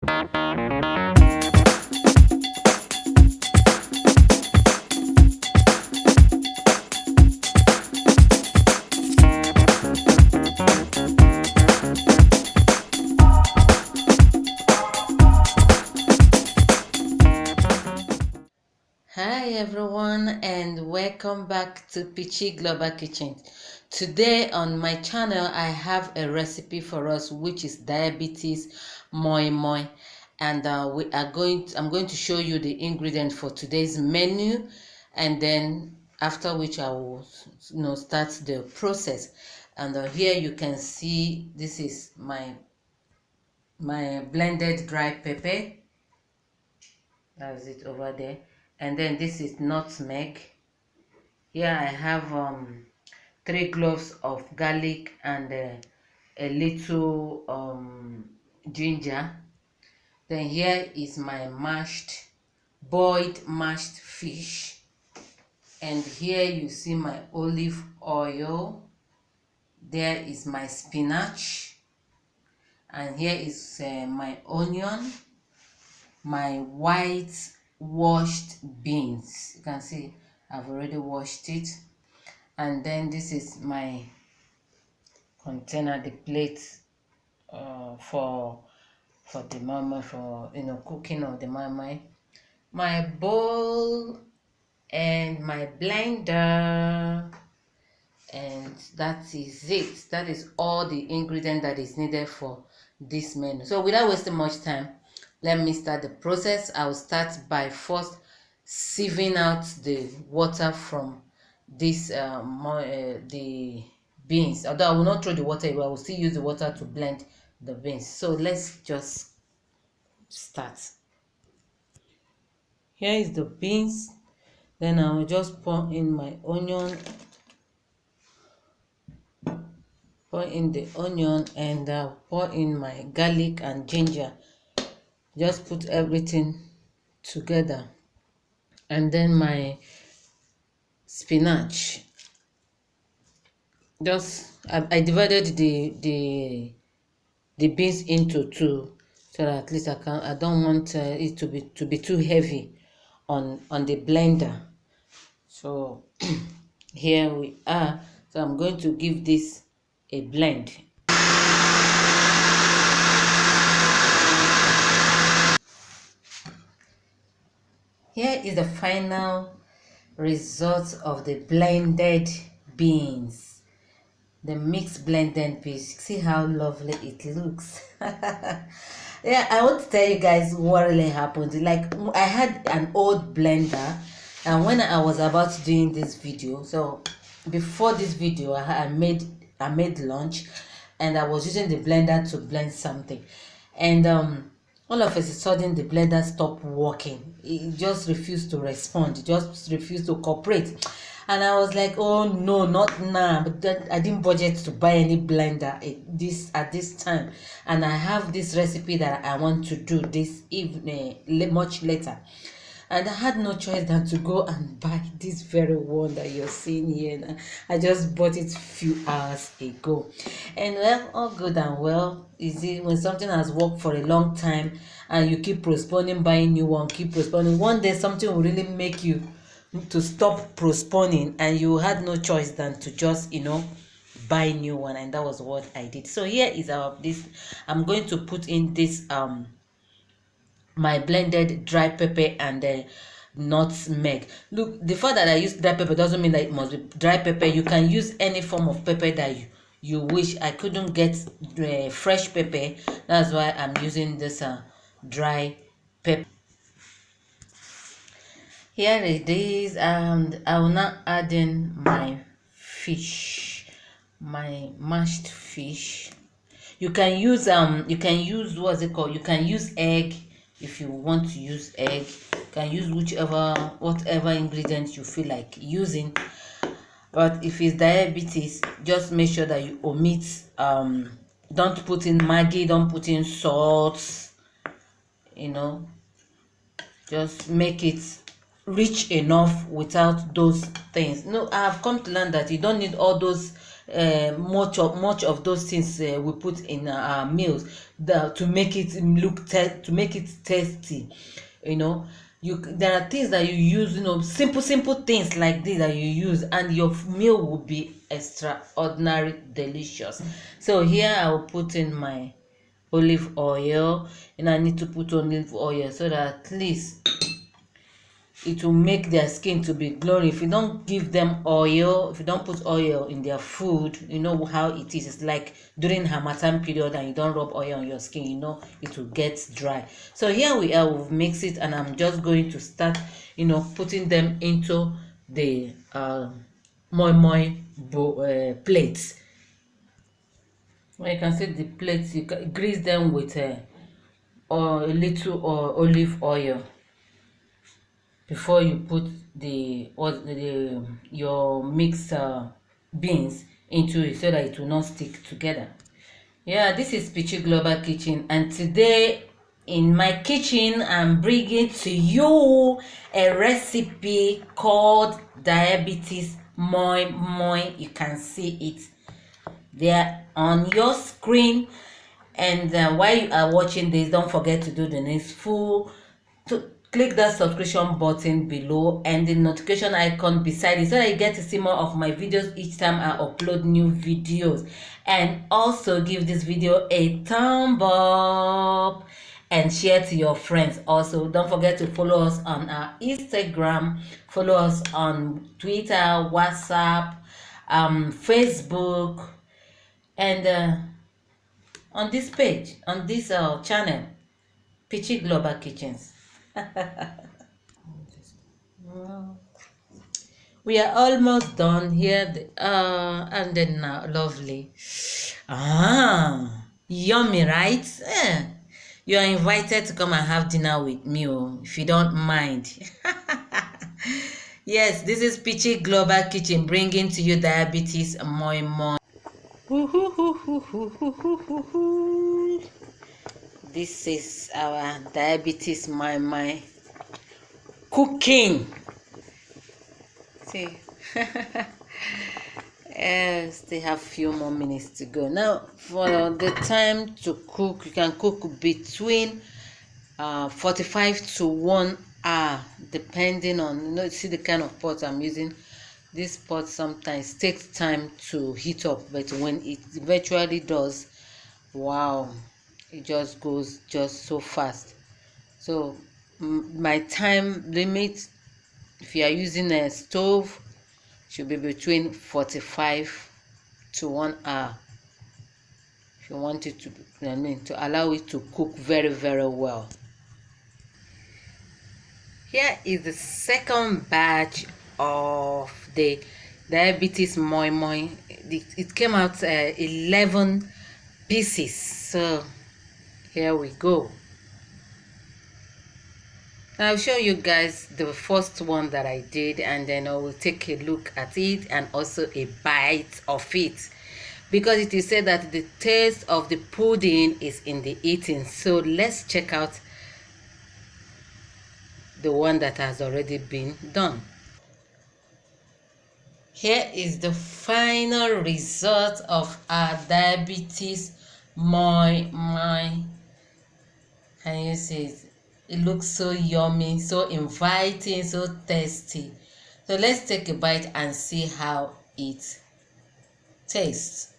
Hi everyone, and welcome back to Peachy Global Kitchen. Today on my channel I have a recipe for us which is DiabetesMoi-Moi, and I'm going to show you the ingredients for today's menu, and then after which I will start the process. And here you can see this is my blended dry pepper. That's it over there. And then this is nutmeg. Here I have 3 cloves of garlic and a little ginger. Then here is my boiled mashed fish. And here you see my olive oil. There is my spinach. And here is my onion, my white washed beans. You can see I've already washed it. And then this is my container, the plate for the moi-moi, for cooking of the moi-moi, my bowl and my blender, and that is it. That is all the ingredient that is needed for this menu. So without wasting much time, let me start the process. I will start by first sieving out the water from this the beans. Although I will not throw the water away, I will still use the water to blend the beans. So let's just start. Here is the beans. Then I will just pour in my onion, and pour in my garlic and ginger. Just put everything together. And then my spinach. I divided the beans into two, so that at least I don't want it to be too heavy on the blender. So here we are. So I'm going to give this a blend. Here is the final result of the blended beans, the mixed blended beans. See how lovely it looks. Yeah, I want to tell you guys what really happened. Like, I had an old blender, and when I was about doing this video, so before this video I made lunch, and I was using the blender to blend something, and all of a sudden the blender stopped working. It just refused to respond. It just refused to cooperate. And I was like, oh no, not now. But then I didn't budget to buy any blender at this time. And I have this recipe that I want to do this evening, much later. And I had no choice than to go and buy this very one that you're seeing here now. I just bought it a few hours ago. And well, all good and well. Is it when something has worked for a long time and you keep postponing buying new one, keep postponing, one day something will really make you to stop postponing, and you had no choice than to just buy new one. And that was what I did. So here is I'm going to put in this my blended dry pepper and nutmeg. Look, the fact that I use dry pepper doesn't mean that it must be dry pepper. You can use any form of pepper that you wish. I couldn't get fresh pepper, that's why I'm using this dry pepper. Here it is, and I will now add in my fish, my mashed fish. You can use what's it called? You can use egg if you want to use egg. You can use whatever ingredient you feel like using. But if it's diabetes, just make sure that you omit. Don't put in Maggi. Don't put in salt. Just make it rich enough without those things. No, I have come to learn that you don't need all those much of those things we put in our meals to make it to make it tasty. There are things that you use, simple things like this that you use, and your meal will be extraordinary delicious. So here I will put in my olive oil, and I need to put olive oil so that at least it will make their skin to be glowing. If you don't give them oil, if you don't put oil in their food, you know how it is. It's like during Harmattan period and you don't rub oil on your skin, it will get dry. So here we are, we've mixed it, and I'm just going to start putting them into the moi-moi plates. Well, you can see the plates, you grease them with a little olive oil before you put your mixed beans into it, so that it will not stick together. Yeah, this is Peachy Global Kitchen, and today in my kitchen I'm bringing to you a recipe called DiabetesMoi-Moi. You can see it there on your screen, and while you are watching this, don't forget to do the needful, to click that subscription button below and the notification icon beside it, so that you get to see more of my videos each time I upload new videos. And also give this video a thumb up and share to your friends. Also, don't forget to follow us on our Instagram, follow us on Twitter, WhatsApp, Facebook, and on this page, on this channel, Peachy Global Kitchens. We are almost done here, and then now, lovely. Yummy, right? You are invited to come and have dinner with me, if you don't mind. Yes, this is Peachy Global Kitchen bringing to you DiabetesMoi-Moi. This is our DiabetesMoi-Moi cooking. See, still have few more minutes to go. Now, for the time to cook, you can cook between 45 to 1 hour, depending on, see the kind of pot I'm using. This pot sometimes takes time to heat up, but when it eventually does, wow, it just goes just so fast. So my time limit, if you are using a stove, should be between 45 to 1 hour if you want it to, to allow it to cook very, very well. Here is the second batch of the DiabetesMoi-Moi. It came out 11 pieces. So here we go. I'll show you guys the first one that I did, and then I will take a look at it and also a bite of it, because it is said that the taste of the pudding is in the eating. So let's check out the one that has already been done. Here is the final result of our DiabetesMoi-Moi. Can you see it? It looks so yummy, so inviting, so tasty. So let's take a bite and see how it tastes.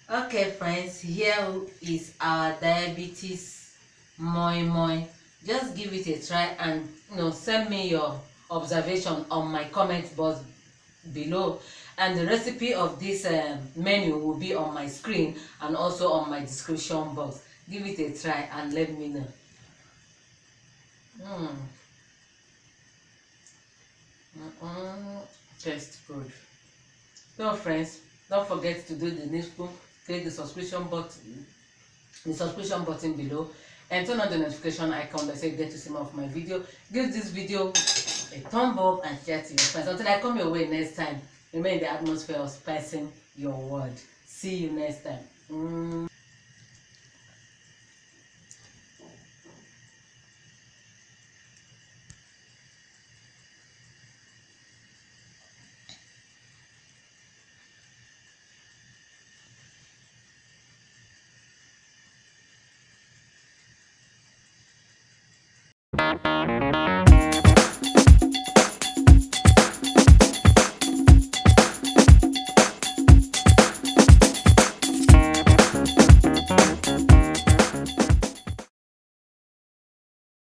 Okay friends, here is our DiabetesMoi-Moi. Just give it a try, and send me your observation on my comment box below, and the recipe of this menu will be on my screen and also on my description box. Give it a try and let me know. Tastes good. So friends, don't forget to do the needful. Click the subscription button below, and turn on the notification icon that says get to see more of my video. Give this video a thumb up and share to your friends. Until I come your way next time, remain in the atmosphere of passing your word. See you next time.